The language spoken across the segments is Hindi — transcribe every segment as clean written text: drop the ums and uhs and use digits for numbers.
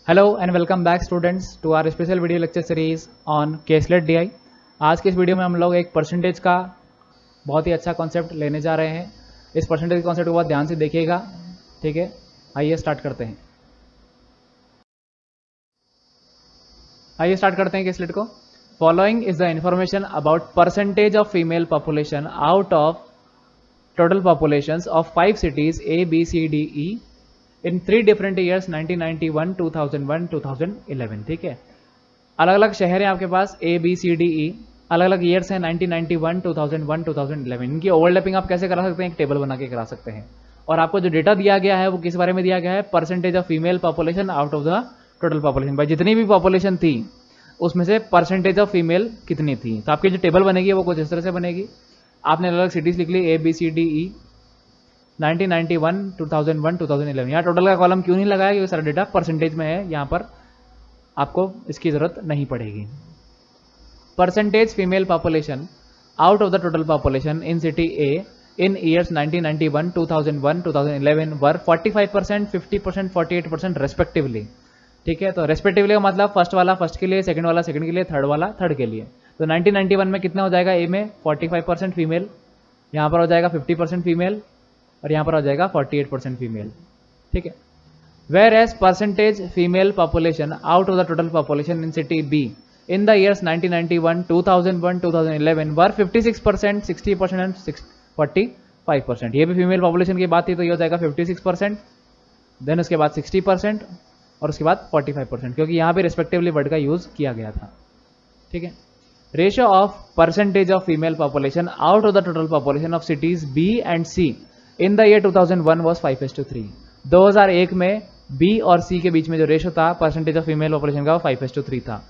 Hello and welcome back students to our special video lecture series on caselet DI. आज के इस वीडियो में हम लोग एक परसेंटेज का बहुत ही अच्छा कॉन्सेप्ट लेने जा रहे हैं। इस परसेंटेज कॉन्सेप्ट को बहुत ध्यान से देखिएगा, ठीक है। आइए स्टार्ट करते हैं। केसलेट को। Following is the information about percentage of female population out of total populations of 5 cities A, B, C, D, E in 3 different years 1991, 2001, 2011। ठीक है, अलग अलग शहर हैं आपके पास A, B, C, D, E, अलग अलग ईयर्स हैं 1991, 2001, 2011। इनकी ओवरलैपिंग आप कैसे करा सकते हैं? एक टेबल बना के करा सकते हैं। और आपको जो डेटा दिया गया है वो किस बारे में दिया गया है? Percentage of female population out of the total population. भाई जितनी भी पॉपुलेशन थी उसमें से परसेंटेज ऑफ फीमेल कितनी थी। तो आपकी जो टेबल बनेगी वो कुछ इस तरह से बनेगी। आपने अलग अलग सिटीज लिख ली A, B, C, D, E 1991, 2001, 2011। यहाँ टोटल का कॉलम क्यों नहीं लगाया? क्योंकि सारा डेटा परसेंटेज में है, यहाँ पर आपको इसकी जरूरत नहीं पड़ेगी। Percentage female population out of the total population in city A in years 1991, 2001, 2011 were 45%, 50%, 48% respectively. ठीक है, तो रेस्पेक्टिवली का मतलब फर्स्ट वाला फर्स्ट के लिए, सेकंड वाला सेकंड के लिए, थर्ड वाला थर्ड के लिए। तो 1991 में कितना हो जाएगा? ए में 45% फीमेल, यहाँ पर हो जाएगा 50% फीमेल, और यहाँ पर हो जाएगा 48% फीमेल। ठीक है, where as percentage female population out of the total population in city B in the years 1991, 2001, 2011 were 56%, 60% and 45%। ये भी फीमेल पॉपुलेशन की बात थी, तो ये हो जाएगा 56%, देन उसके बाद 60% और उसके बाद 45%, क्योंकि यहाँ पे रिस्पेक्टिवली वर्ड का यूज किया गया था। ठीक है, ratio of percentage of female population out of the total population of cities B and C in the year 2001 was 5:3। 2001 में बी और सी के बीच में जो रेशियो था परसेंटेज ऑफ फीमेल पॉपुलेशन का, वो 5:3 था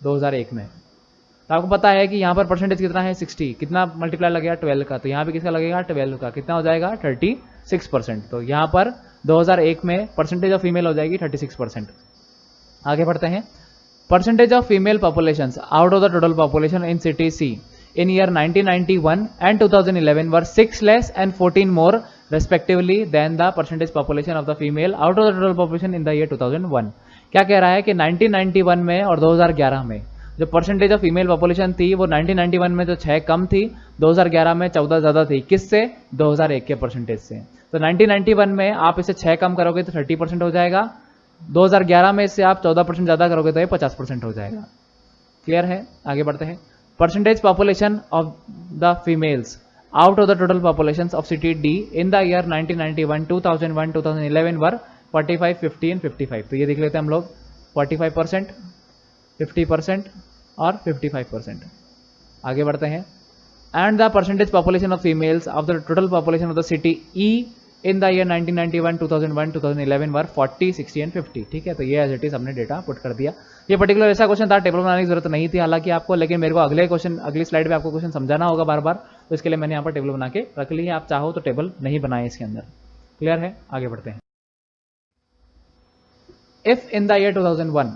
2001 में। तो आपको पता है कि यहाँ पर परसेंटेज कितना है? 60। कितना मल्टीप्लाई लगेगा? 12 का। तो यहाँ पे किसका लगेगा? 12 का। कितना हो जाएगा? 36%। तो यहाँ पर 2001 में परसेंटेज ऑफ फीमेल हो जाएगी 36%। आगे बढ़ते हैं। Percentage of female population out of the total population in city C in year 1991 and 2011 were 6 less and 14 more respectively than the percentage population of the female out of the total population in the year 2001। क्या कह रहा है कि 1991 में और 2011 में जो परसेंटेज ऑफ फीमेल पॉपुलेशन थी वो 1991 में तो 6 कम थी, 2011 में 14 ज़्यादा थी। किससे? 2001 के परसेंटेज से। तो 1991 में आप इसे 6 कम करोगे तो 30% हो जाएगा, 2011 में इससे आप 14% ज़्यादा करोगे तो ये 50% हो जाएगा। क्लियर है? आगे बढ़ते हैं। Percentage population of the females out of the total populations of city D in the year 1991, 2001, 2011 were 45, 50 and 55। तो ये देख लेते हैं हम लोग, 45%, 50% और 55%। आगे बढ़ते हैं। And the percentage population of females of the total population of the city E in the year 1991, 2001, 2011 were 40, 60 and 50। ठीक है, तो ये एज इट इज हमने डेटा पुट कर दिया। ये पर्टिकुलर ऐसा क्वेश्चन था, टेबल बनाने की जरूरत नहीं थी हालांकि आपको, लेकिन मेरे को अगली स्लाइड पे आपको क्वेश्चन समझाना होगा बार बार, तो इसके लिए मैंने यहाँ पर टेबल बना के रख ली है। आप चाहो तो टेबल नहीं बनाए इसके अंदर। क्लियर है? आगे बढ़ते हैं। If in the year 2001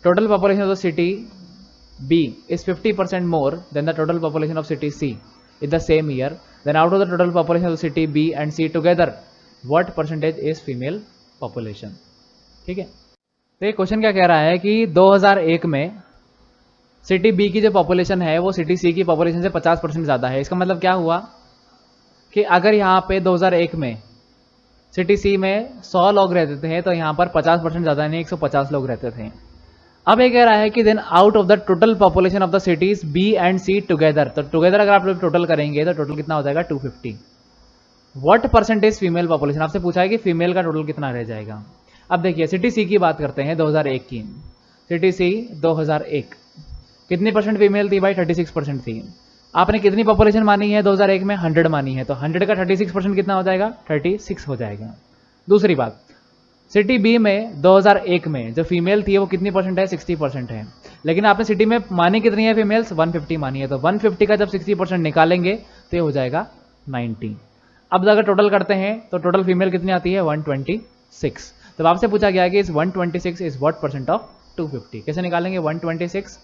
total population of the city B is 50% more than the total population of city C in the same year, then out of the total population of the city B and C together what percentage is female population। ठीक है, तो ये क्वेश्चन क्या कह रहा है कि 2001 में सिटी बी की जो पॉपुलेशन है वो सिटी सी की पॉपुलेशन से 50% ज़्यादा है। इसका मतलब क्या हुआ कि अगर यहाँ पे 2001 में सिटी सी में 100 लोग रहते थे तो यहाँ पर 50% ज़्यादा यानी 150 लोग रहते थे। अब ये कह रहा है कि then out of the total population of the cities B and C together, तो टुगेदर अगर आप लोग टोटल करेंगे तो टोटल कितना हो जाएगा? 250। व्हाट परसेंटेज फीमेल पॉपुलेशन, आपसे पूछा है कि फीमेल का टोटल कितना रह जाएगा। अब देखिए सिटी सी की बात करते हैं 2001 की। सिटी सी 2001 कितनी परसेंट फीमेल थी भाई? 36% थी। आपने कितनी पॉपुलेशन मानी है 2001 में? 100 मानी है, तो 100 का 36% कितना हो जाएगा? 36 हो जाएगा। दूसरी बात, सिटी बी में 2001 में जो फीमेल थी वो कितनी परसेंट है? 60% है। लेकिन आपने सिटी में मानी कितनी है फीमेल्स? 150 मानी है, तो 150 का जब 60% निकालेंगे तो ये हो जाएगा 90। अब अगर टोटल करते हैं तो टोटल फीमेल कितनी आती है? 126। तो आपसे पूछा गया कि इस 126 इज व्हाट परसेंट ऑफ 250। कैसे निकालेंगे? 126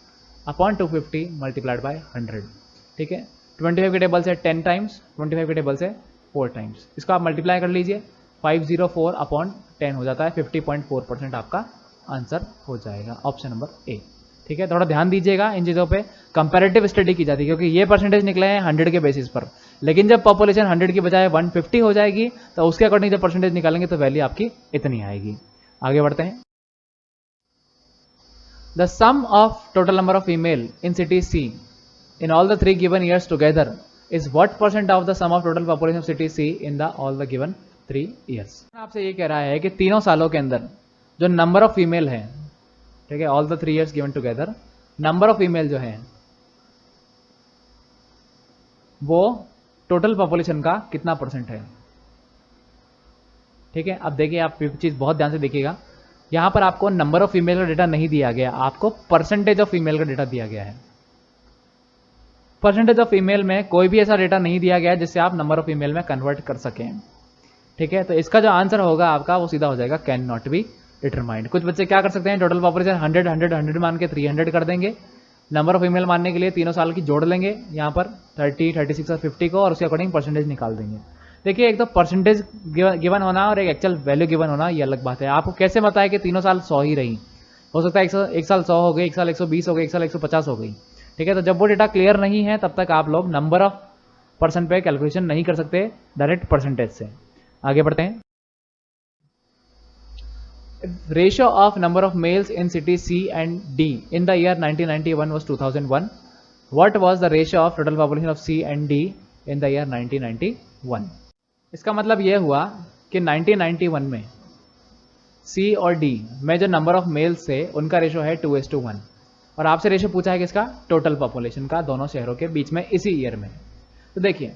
अपॉन 250 मल्टीप्लाइड बाय 100। ठीक है, 25 के टेबल से 10 टाइम्स, 25 के टेबल से 4 टाइम्स, इसको आप मल्टीप्लाई कर लीजिए। 504 अपॉन 10 हो जाता है, 50.4% आपका आंसर हो जाएगा, ऑप्शन नंबर ए। ठीक है, थोड़ा ध्यान दीजिएगा इन चीज़ों पे। कंपैरेटिव स्टडी की जाती है क्योंकि ये परसेंटेज निकले हैं 100 के बेसिस पर, लेकिन जब पॉपुलेशन 100 की बजाय 150 हो जाएगी तो उसके अकॉर्डिंग जब परसेंटेज निकालेंगे तो वैल्यू आपकी इतनी आएगी। आगे बढ़ते हैं। The sum of total number of female in city C in all the 3 given years together is what percent of the sum of total population of city C in the all the given 3 years. आपसे ये कह रहा है कि तीनों सालों के अंदर जो नंबर ऑफ फीमेल है, ठीक है, all the 3 years given together, number of female जो है वो टोटल पॉपुलेशन का कितना परसेंट है। ठीक है, अब देखिए, आप चीज बहुत ध्यान से देखिएगा, यहां पर आपको नंबर ऑफ फीमेल का डेटा नहीं दिया गया, आपको परसेंटेज ऑफ फीमेल का डेटा दिया गया है। परसेंटेज ऑफ फीमेल में कोई भी ऐसा डेटा नहीं दिया गया है जिससे आप नंबर ऑफ फीमेल में कन्वर्ट कर सकें। ठीक है, तो इसका जो आंसर होगा आपका वो सीधा हो जाएगा कैन नॉट बी डिटरमाइंड। कुछ बच्चे क्या कर सकते हैं, टोटल पॉपुलेशन 100 100 100 मान के 300 कर देंगे, नंबर ऑफ फीमेल मानने के लिए तीनों साल की जोड़ लेंगे यहाँ पर 30, 36 और 50 को, और उसके अकॉर्डिंग परसेंटेज निकाल देंगे। देखिए, एक तो परसेंटेज गिवन होना और एक एक्चुअल वैल्यू गिवन होना ये अलग बात है। आपको कैसे पता है कि तीनों साल 100 ही रही, हो सकता है एक साल 100 हो गई, एक साल 120 हो गई, एक साल 150 हो गई। ठीक है, तो जब वो डेटा क्लियर नहीं है तब तक आप लोग नंबर ऑफ परसेंट पे कैलकुलेशन नहीं कर सकते डायरेक्ट परसेंटेज से। आगे बढ़ते हैं। Ratio of number of males in city C and D in the year 1991 was 2001. What was the ratio of total population of C and D in the year 1991? इसका मतलब यह हुआ कि 1991 में C और D में जो नंबर ऑफ मेल्स थे उनका रेशो है 2:1, और आपसे रेशो पूछा है किसका, टोटल पॉपुलेशन का, दोनों शहरों के बीच में इसी ईयर में। तो देखिए,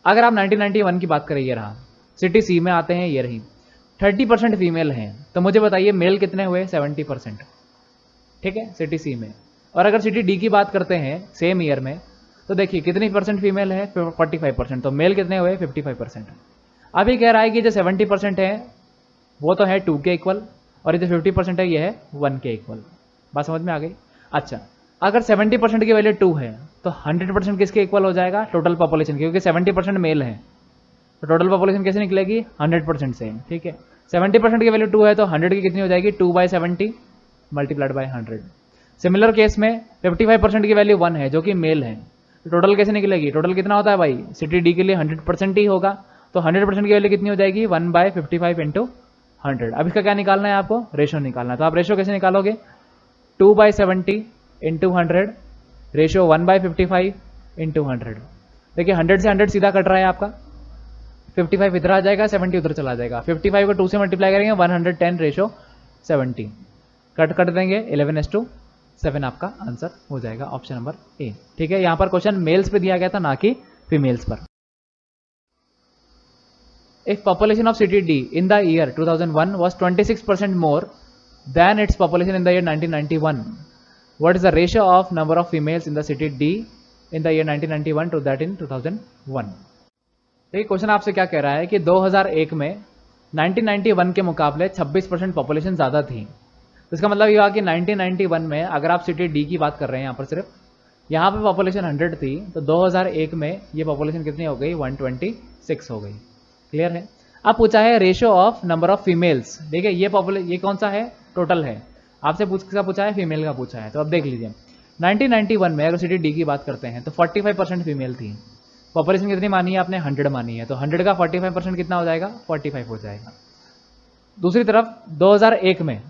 अगर आप 1991 की बात करें, ये रहा, सिटी सी में आते हैं, ये रही, 30% फीमेल हैं, तो मुझे बताइए मेल कितने हुए, 70%। ठीक है, सिटी सी में। और अगर सिटी डी की बात करते हैं सेम ईयर में, तो देखिए कितनी परसेंट फीमेल है, 45%, तो मेल कितने हुए, 55%। अभी कह रहा है कि जो 70% है वो तो है 2 के इक्वल, और ये जो 50% है ये है 1 के इक्वल। बात समझ में आ गई। अच्छा, अगर 70% की वैल्यू 2 है तो 100% किसके इक्वल हो जाएगा, टोटल पॉपुलेशन, क्योंकि 70% मेल है, तो टोटल पॉपुलेशन कैसे निकलेगी, 100% से। ठीक है, 70% की वैल्यू 2 है तो 100 की कितनी हो जाएगी, 2/70 मल्टीप्लाइड बाय 100। सिमिलर केस में 55% की वैल्यू 1 है जो कि मेल है, तो टोटल कैसे निकलेगी, टोटल कितना होता है भाई, सिटी डी के लिए 100% ही होगा, तो 100% की वैल्यू कितनी हो जाएगी, 1/55 इंटू 100। अब इसका क्या निकालना है, आपको रेशो निकालना है। तो आप रेशो कैसे निकालोगे, 2/70 इंटू 100, रेशो 1/55 इंटू 100। देखिए 100 से 100 सीधा कट रहा है आपका, 55 इधर आ जाएगा, 70 उधर चला जाएगा, 55 को 2 से मल्टीप्लाई करेंगे, 110 रेशो 70, कट कर देंगे, 11:7 आपका आंसर हो जाएगा, ऑप्शन नंबर ए। ठीक है, यहां पर क्वेश्चन मेल्स पे दिया गया था, ना कि फीमेल्स पर। If population of city D in the year 2001 was 26% more than its population in the year 1991, what is the ratio of number of females in the city D in the year 1991 to that in 2001? देखिए, क्वेश्चन आपसे क्या कह रहा है कि 2001 में 1991 के मुकाबले 26% पॉपुलेशन ज़्यादा थी। तो इसका मतलब ये हुआ कि 1991 में, अगर आप सिटी डी की बात कर रहे हैं यहाँ पर, सिर्फ यहाँ पे पॉपुलेशन 100 थी, तो 2001 में ये पॉपुलेशन कितनी हो गई, 126 हो गई। क्लियर है। अब पूछा है ratio of number of females. देखिए ये कौन सा है, टोटल है, आपसे पूछा है, फीमेल का पूछा है। तो अब देख लीजिए 1991 में अगर सिटी डी की बात करते हैं तो 45% फीमेल थी, पॉपुलेशन कितनी मानी है आपने, 100 मानी है, तो 100 का 45% कितना हो जाएगा, 45 हो जाएगा। दूसरी तरफ 2001 में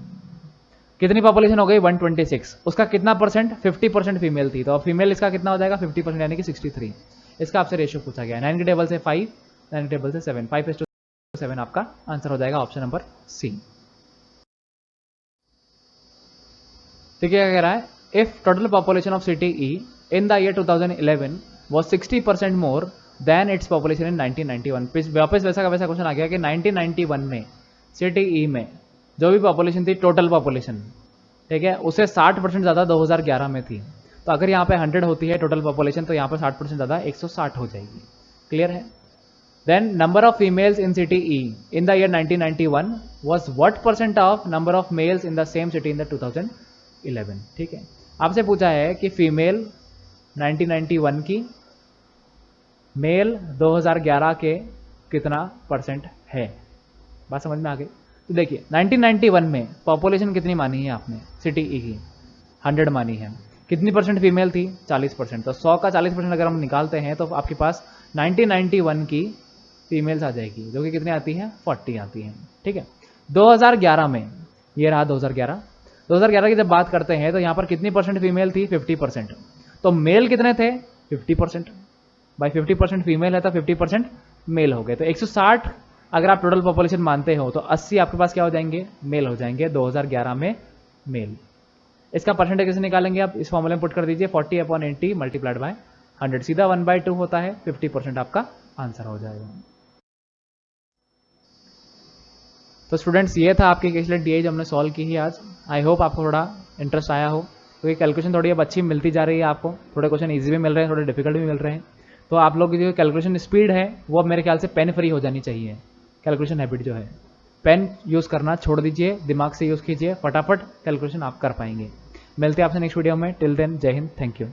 कितनी पॉपुलेशन हो गई, 126, उसका कितना परसेंट, 50% फीमेल थी, तो अब फीमेल इसका कितना हो जाएगा, 50%, यानी कि 63। इसका आपसे रेशियो पूछा गया, 9 के टेबल से 5, 9 के टेबल से 7, 5:7 आपका आंसर हो जाएगा, ऑप्शन नंबर सी। तो क्या कह रहा है, if total population of city E in the year 2011 was 60% more than its population in 1991। वापस वैसा का वैसा क्वेश्चन आ गया कि 1991 में सिटी ई में जो भी पॉपुलेशन थी, टोटल पॉपुलेशन, ठीक है, उसे 60% ज़्यादा 2011 में थी। तो अगर यहाँ पे 100 होती है टोटल पॉपुलेशन, तो यहाँ पर 60% ज़्यादा 160 हो जाएगी। क्लियर है। Then number of females in city E in the year 1991 was what percent of number of males in the same city in the 2011। ठीक है, आपसे पूछा है कि फीमेल 1991 की, मेल 2011 के कितना परसेंट है। बात समझ में आ गई? तो देखिए 1991 में पॉपुलेशन कितनी मानी है आपने सिटी ई की? 100 मानी है। कितनी परसेंट फीमेल थी? 40%। तो 100 का 40% अगर हम निकालते हैं तो आपके पास 1991 की फीमेल्स आ जाएगी, जो कि कितनी आती है? 40 आती है। ठीक है। 2011 में, ये रहा 2011 की जब बात करते हैं तो यहाँ पर कितनी परसेंट फीमेल थी? 50%। तो मेल कितने थे? 50%। भाई 50% फीमेल है तो 50% मेल हो गए। तो 160 अगर आप टोटल पॉपुलेशन मानते हो तो 80 आपके पास क्या हो जाएंगे? मेल हो जाएंगे 2011 में मेल। इसका परसेंटेज कैसे निकालेंगे आप? इस फॉर्मूले में पुट कर दीजिए 40/80 मल्टीप्लाइड बाय 100, सीधा 1/2 होता है, 50% आपका आंसर हो जाएगा। तो स्टूडेंट्स ये था आपकी एक्सलेंट डीआई जो हमने सॉल्व की है आज। आई होप आपको थोड़ा इंटरेस्ट आया हो, क्योंकि कैलकुलेशन थोड़ी अब अच्छी मिलती जा रही है आपको, थोड़े क्वेश्चन ईजी भी मिल रहे हैं, थोड़े डिफिकल्ट भी मिल रहे हैं। तो आप लोग की जो कैलकुलेशन स्पीड है वो अब मेरे ख्याल से पेन फ्री हो जानी चाहिए। कैलकुलेशन हैबिट जो है, पेन यूज़ करना छोड़ दीजिए, दिमाग से यूज़ कीजिए, फटाफट कैलकुलेशन आप कर पाएंगे। मिलते हैं आपसे नेक्स्ट वीडियो में। टिल देन जय हिंद, थैंक यू।